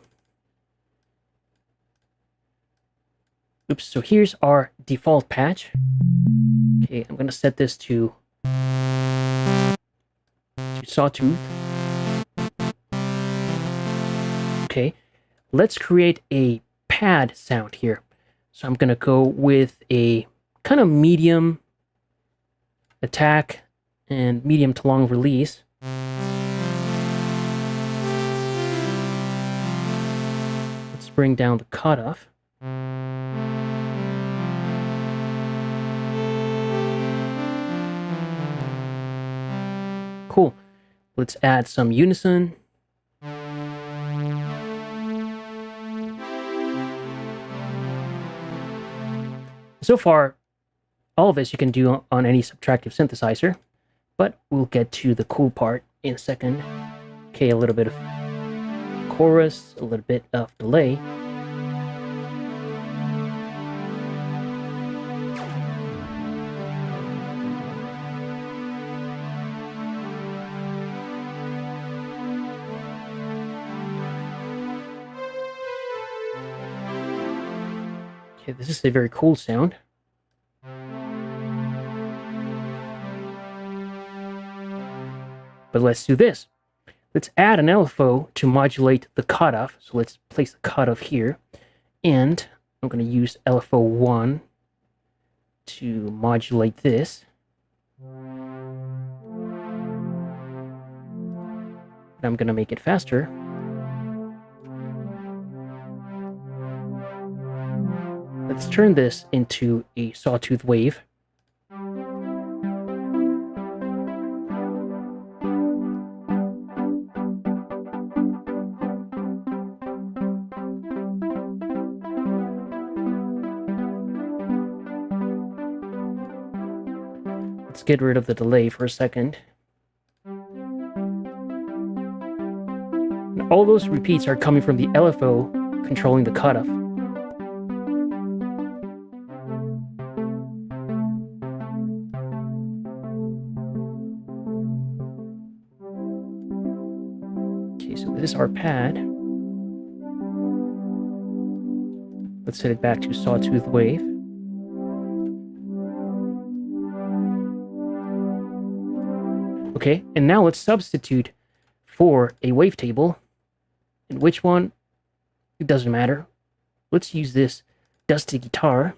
A: Oops, so here's our default patch. Okay, I'm gonna set this to sawtooth. Okay, let's create a pad sound here. So I'm gonna go with a kind of medium attack and medium to long release. Let's bring down the cutoff. Cool. Let's add some unison. So far, all of this you can do on any subtractive synthesizer, but we'll get to the cool part in a second. Okay, a little bit of chorus, a little bit of delay. Okay, this is a very cool sound. But let's do this. Let's add an LFO to modulate the cutoff. So let's place the cutoff here. And I'm going to use LFO 1 to modulate this. And I'm going to make it faster. Let's turn this into a sawtooth wave. Let's get rid of the delay for a second. And all those repeats are coming from the LFO controlling the cutoff. Okay, so this is our pad. Let's set it back to sawtooth wave. Okay, and now let's substitute for a wavetable. And which one? It doesn't matter. Let's use this dusty guitar.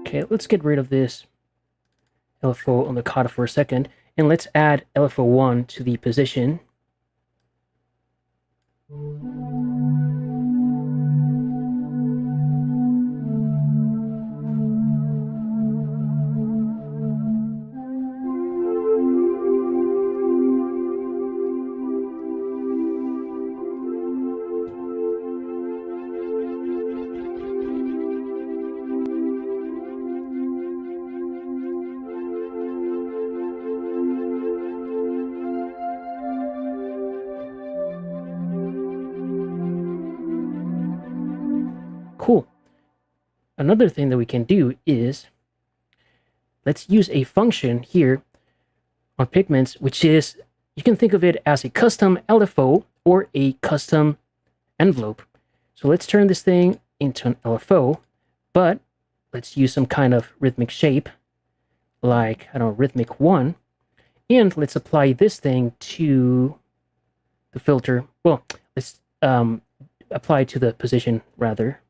A: Okay, let's get rid of this LFO on the cutoff for a second, and let's add LFO1 to the position. Cool. Another thing that we can do is, let's use a function here on Pigments, which is, you can think of it as a custom LFO or a custom envelope. So let's turn this thing into an LFO, but let's use some kind of rhythmic shape, like, I don't know, rhythmic 1, and let's apply this thing to the filter. Well, let's apply to the position, rather.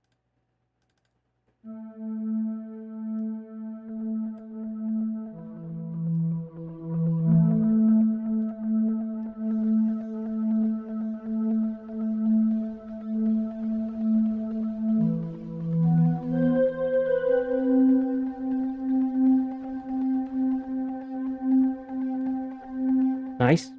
A: Nice.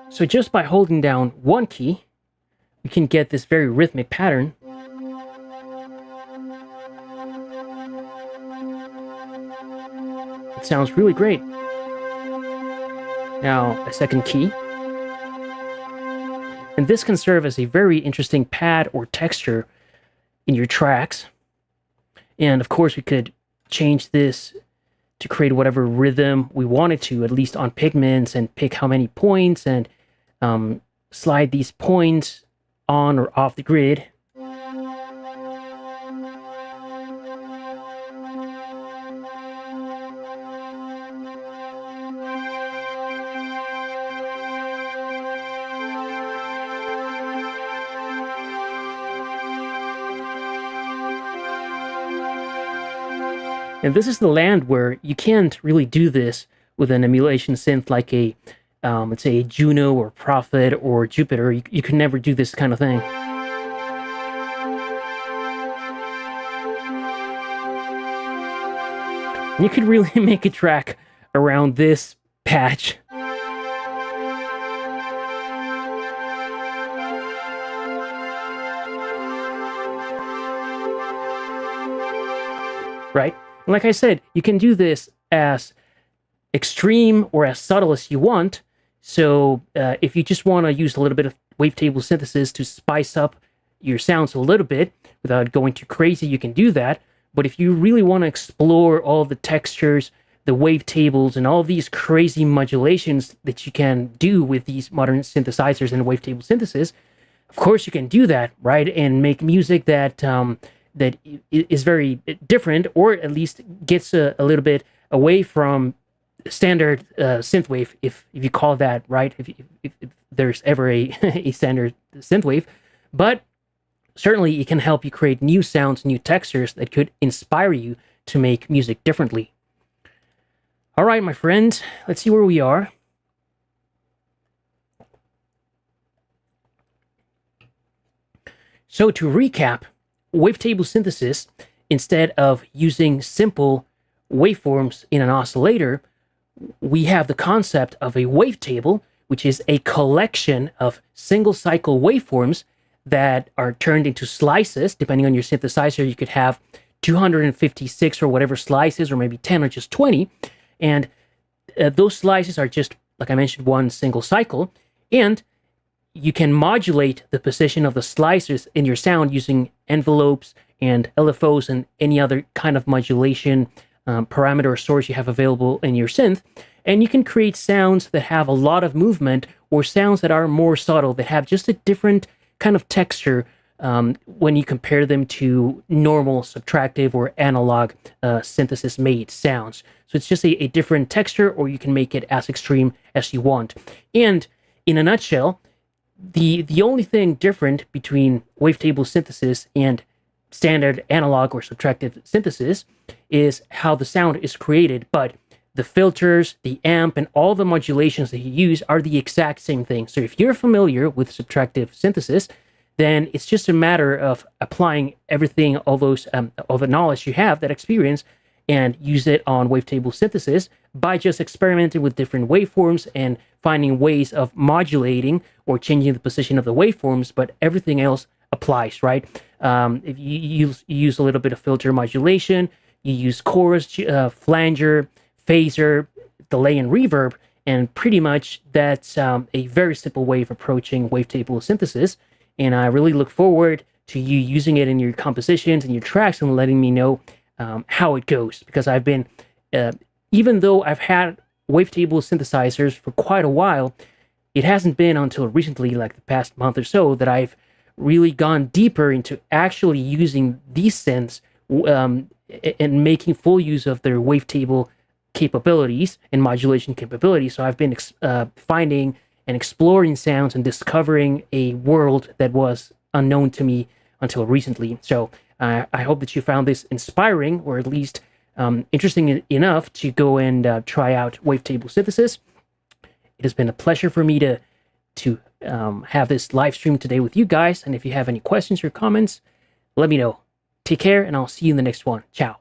A: So just by holding down one key, we can get this very rhythmic pattern. It sounds really great. Now, a second key. And this can serve as a very interesting pad or texture in your tracks. And of course, we could change this to create whatever rhythm we wanted to, at least on Pigments, and pick how many points, and slide these points on or off the grid. And this is the land where you can't really do this with an emulation synth like a, let's say, a Juno or Prophet or Jupiter. You can never do this kind of thing. And you could really make a track around this patch. Right? Like I said, you can do this as extreme or as subtle as you want. So if you just want to use a little bit of wavetable synthesis to spice up your sounds a little bit without going too crazy, you can do that. But if you really want to explore all the textures, the wavetables, and all these crazy modulations that you can do with these modern synthesizers and wavetable synthesis, of course you can do that, right? And make music that that is very different, or at least gets a little bit away from standard synthwave, if you call that right, if there's ever a, a standard synthwave. But certainly it can help you create new sounds, new textures that could inspire you to make music differently. All right, my friend, let's see where we are. So to recap, wavetable synthesis, instead of using simple waveforms in an oscillator, we have the concept of a wavetable, which is a collection of single cycle waveforms that are turned into slices. Depending on your synthesizer, you could have 256 or whatever slices, or maybe 10 or just 20. And those slices are just, like I mentioned, one single cycle. And you can modulate the position of the slicers in your sound using envelopes and LFOs and any other kind of modulation parameter or source you have available in your synth. And you can create sounds that have a lot of movement, or sounds that are more subtle, that have just a different kind of texture when you compare them to normal subtractive or analog synthesis made sounds. So it's just a different texture, or you can make it as extreme as you want. And in a nutshell, the only thing different between wavetable synthesis and standard analog or subtractive synthesis is how the sound is created, but the filters, the amp, and all the modulations that you use are the exact same thing. So if you're familiar with subtractive synthesis, then it's just a matter of applying everything, all the knowledge you have, that experience, and use it on wavetable synthesis by just experimenting with different waveforms and finding ways of modulating or changing the position of the waveforms, but everything else applies, right? If you use a little bit of filter modulation, you use chorus, flanger, phaser, delay, and reverb, and pretty much that's a very simple way of approaching wavetable synthesis. And I really look forward to you using it in your compositions and your tracks and letting me know how it goes, because I've been, even though I've had wavetable synthesizers for quite a while, it hasn't been until recently, like the past month or so, that I've really gone deeper into actually using these synths and making full use of their wavetable capabilities and modulation capabilities. So I've been finding and exploring sounds and discovering a world that was unknown to me until recently. So I hope that you found this inspiring, or at least interesting enough to go and try out wavetable synthesis. It has been a pleasure for me to have this live stream today with you guys. And if you have any questions or comments, let me know. Take care, and I'll see you in the next one. Ciao.